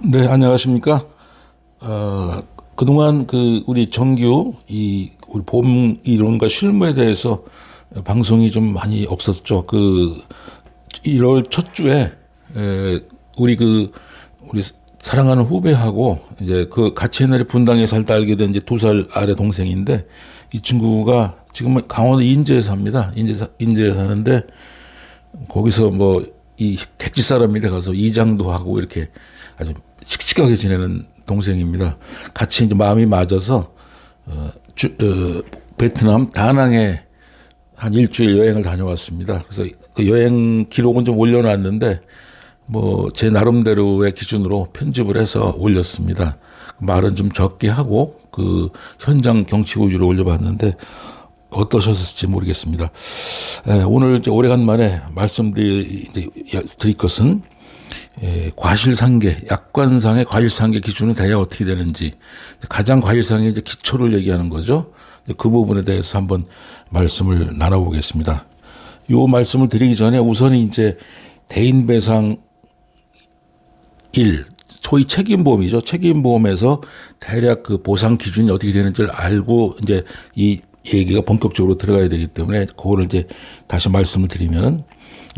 네, 안녕하십니까? 그동안 우리 정규 우리 보험 이론과 실무에 대해서 방송이 좀 많이 없었죠. 1월 첫 주에 우리 우리 사랑하는 후배하고 이제 같이 옛날에 분당에 살다 알게 된 이제 2살 아래 동생인데, 이 친구가 지금 강원도 인제에 삽니다. 인제에 사는데 거기서 이 택지 사람인데 가서 이장도 하고 이렇게 아주 씩씩하게 지내는 동생입니다. 같이 이제 마음이 맞아서 베트남 다낭에 한 일주일 여행을 다녀왔습니다. 그래서 그 여행 기록은 좀 올려놨는데 제 나름대로의 기준으로 편집을 해서 올렸습니다. 말은 좀 적게 하고 현장 경치 위주로 올려봤는데 어떠셨을지 모르겠습니다. 오늘 이제 오래간만에 말씀드릴 것은 과실상계, 약관상의 과실상계 기준은 대략 어떻게 되는지, 가장 과실상의 이제 기초를 얘기하는 거죠. 그 부분에 대해서 한번 말씀을 나눠보겠습니다. 요 말씀을 드리기 전에 우선 이제 대인배상 1, 소위 책임보험이죠. 책임보험에서 대략 보상 기준이 어떻게 되는지를 알고 이제 이 얘기가 본격적으로 들어가야 되기 때문에 그거를 이제 다시 말씀을 드리면은,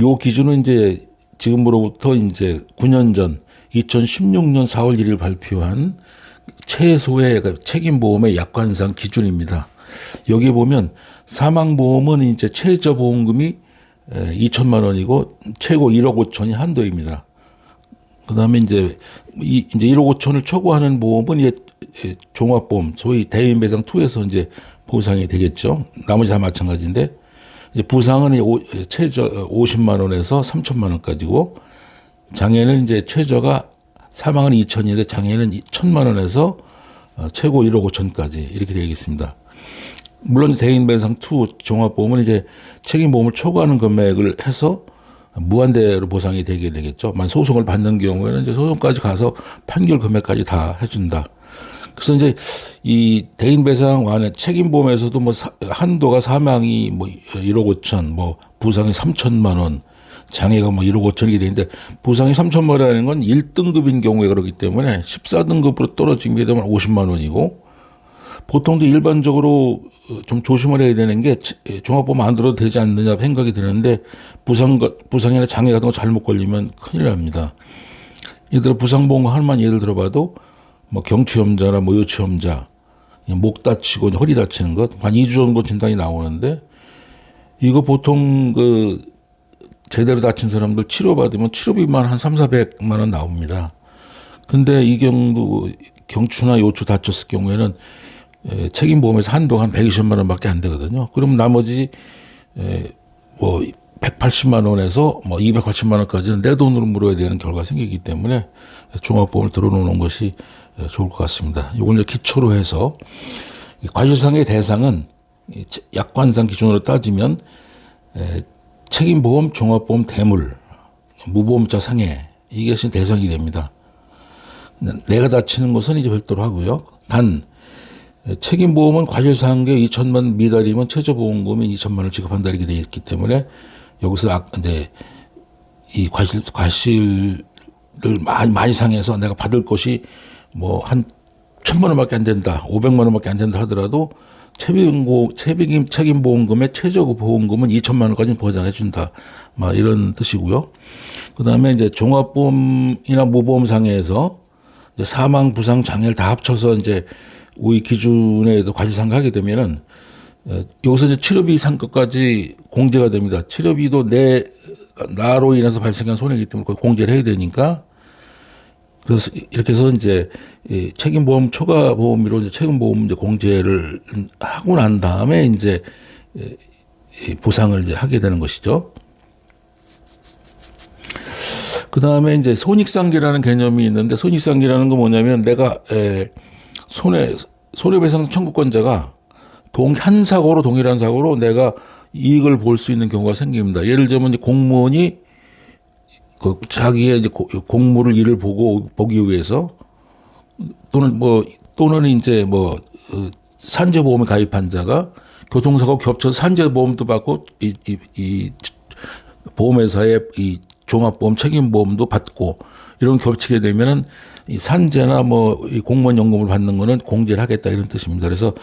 요 기준은 이제 지금으로부터 이제 9년 전 2016년 4월 1일 발표한 최소의 책임보험의 약관상 기준입니다. 여기 보면 사망보험은 이제 최저보험금이 2천만 원이고 최고 1억 5천이 한도입니다. 그다음에 이제 1억 5천을 초과하는 보험은 이제 종합보험, 소위 대인배상 2에서 이제 보상이 되겠죠. 나머지 다 마찬가지인데, 이제 부상은 최저 50만 원에서 3천만 원까지고, 장애는 이제 최저가 사망은 2천인데 장애는 1천만 원에서 최고 1억 5천까지 이렇게 되겠습니다. 물론 대인배상 2 종합보험은 이제 책임보험을 초과하는 금액을 해서 무한대로 보상이 되게 되겠죠. 만 소송을 받는 경우에는 이제 소송까지 가서 판결 금액까지 다 해준다. 그래서 이제 이 대인배상 안에 책임보험에서도 한도가 사망이 1억 5천, 부상이 3천만 원, 장애가 1억 5천이 되는데, 부상이 3천만 원이라는 건 1등급인 경우에 그렇기 때문에 14등급으로 떨어지게 되면 50만 원이고, 보통도 일반적으로 좀 조심을 해야 되는 게 종합보험 안 들어도 되지 않느냐 생각이 드는데, 부상이나 장애 같은 거 잘못 걸리면 큰일 납니다. 예를 들어 부상보험 하나만 예를 들어봐도 경추염자나 요추염자, 목 다치고 허리 다치는 것 한 2주 정도 진단이 나오는데, 이거 보통 제대로 다친 사람들 치료받으면 치료비만 한 300~400만 원 나옵니다. 근데 이 경우 경추나 요추 다쳤을 경우에는 책임보험에서 한도가 한 120만 원밖에 안 되거든요. 그럼 나머지 180만 원에서 280만 원까지는 내 돈으로 물어야 되는 결과가 생기기 때문에 종합보험을 들어놓는 것이 좋을 것 같습니다. 이걸 기초로 해서 과실상의 대상은 약관상 기준으로 따지면 책임보험, 종합보험, 대물, 무보험자 상해, 이것이 대상이 됩니다. 내가 다치는 것은 이제 별도로 하고요. 단 책임보험은 과실상계 2천만 원 미달이면 최저보험금이 2천만 원을 지급한다 이렇게 되어 있기 때문에, 여기서 이제 이 과실을 많이 상해서 내가 받을 것이 한 1,000만 원밖에 안 된다, 500만 원밖에 안 된다 하더라도 책임보험금의 최저보험금은 2천만 원까지 보장해 준다, 이런 뜻이고요. 그다음에 이제 종합보험이나 무보험상해에서 이제 사망, 부상, 장애를 다 합쳐서 이제 우리 기준에도 과실상계하게 되면은, 여기서 이제 치료비 상급까지 공제가 됩니다. 치료비도 나로 인해서 발생한 손해이기 때문에 공제를 해야 되니까, 그래서 이렇게 해서 이제 책임보험 초과보험으로 이제 책임보험 이제 공제를 하고 난 다음에 이제 보상을 이제 하게 되는 것이죠. 그 다음에 이제 손익상계라는 개념이 있는데, 손익상계라는 건 뭐냐면, 내가 손해배상 청구권자가 한 사고로, 동일한 사고로 내가 이익을 볼 수 있는 경우가 생깁니다. 예를 들면 이제 공무원이 자기의 이제 공무를 일을 보기 위해서, 또는 이제 산재보험에 가입한 자가 교통사고 겹쳐서 산재보험도 받고 이 보험회사의 이 종합보험 책임보험도 받고, 이런 겹치게 되면은 이 산재나 뭐 이 공무원 연금을 받는 거는 공제를 하겠다 이런 뜻입니다. 그래서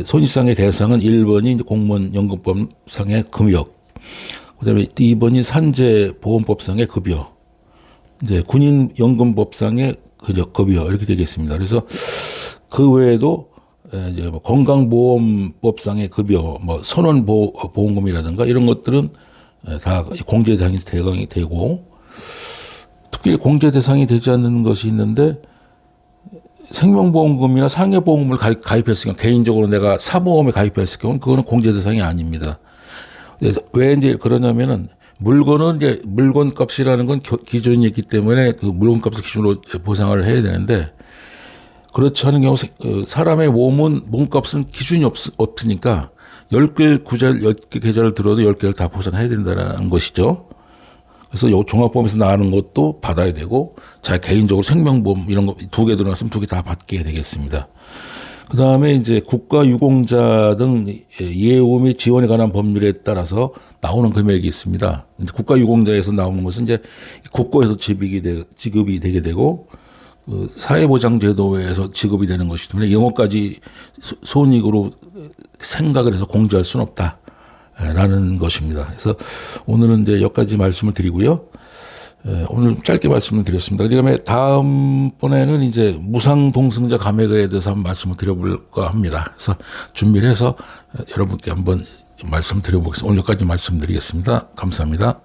손익상의 대상은 1번이 공무원 연금법상의 금역, 그다음에 2번이 산재보험법상의 급여, 이제 군인 연금법상의 급여 이렇게 되겠습니다. 그래서 그 외에도 이제 뭐 건강보험법상의 급여, 뭐 선원보험금이라든가 이런 것들은 다 공제 대상이 되고, 특별히 공제 대상이 되지 않는 것이 있는데 생명보험금이나 상해보험을 가입했을 경우, 개인적으로 내가 사보험에 가입했을 경우는 그거는 공제 대상이 아닙니다. 왜 이제 그러냐면은 물건은 이제 물건값이라는 건 기준이 있기 때문에 그 물건값을 기준으로 보상을 해야 되는데, 그렇지 않은 경우 사람의 몸값은 기준이 없으니까 10개 계좌를 들어도 10개를 다 보상해야 된다는 것이죠. 그래서 요 종합보험에서 나가는 것도 받아야 되고, 자 개인적으로 생명보험 이런 거 2개 들어갔으면 2개 다 받게 되겠습니다. 그 다음에 이제 국가유공자 등 예우 및 지원에 관한 법률에 따라서 나오는 금액이 있습니다. 국가유공자에서 나오는 것은 이제 국고에서 지급이 되게 되고, 그 사회보장제도에서 지급이 되는 것이기 때문에 영어까지 손익으로 생각을 해서 공제할 수는 없다라는 것입니다. 그래서 오늘은 이제 여기까지 말씀을 드리고요. 오늘 짧게 말씀을 드렸습니다. 그다음에 다음번에는 이제 무상동승자 감액에 대해서 한번 말씀을 드려볼까 합니다. 그래서 준비를 해서 여러분께 한번 말씀 드려보겠습니다. 오늘 여기까지 말씀드리겠습니다. 감사합니다.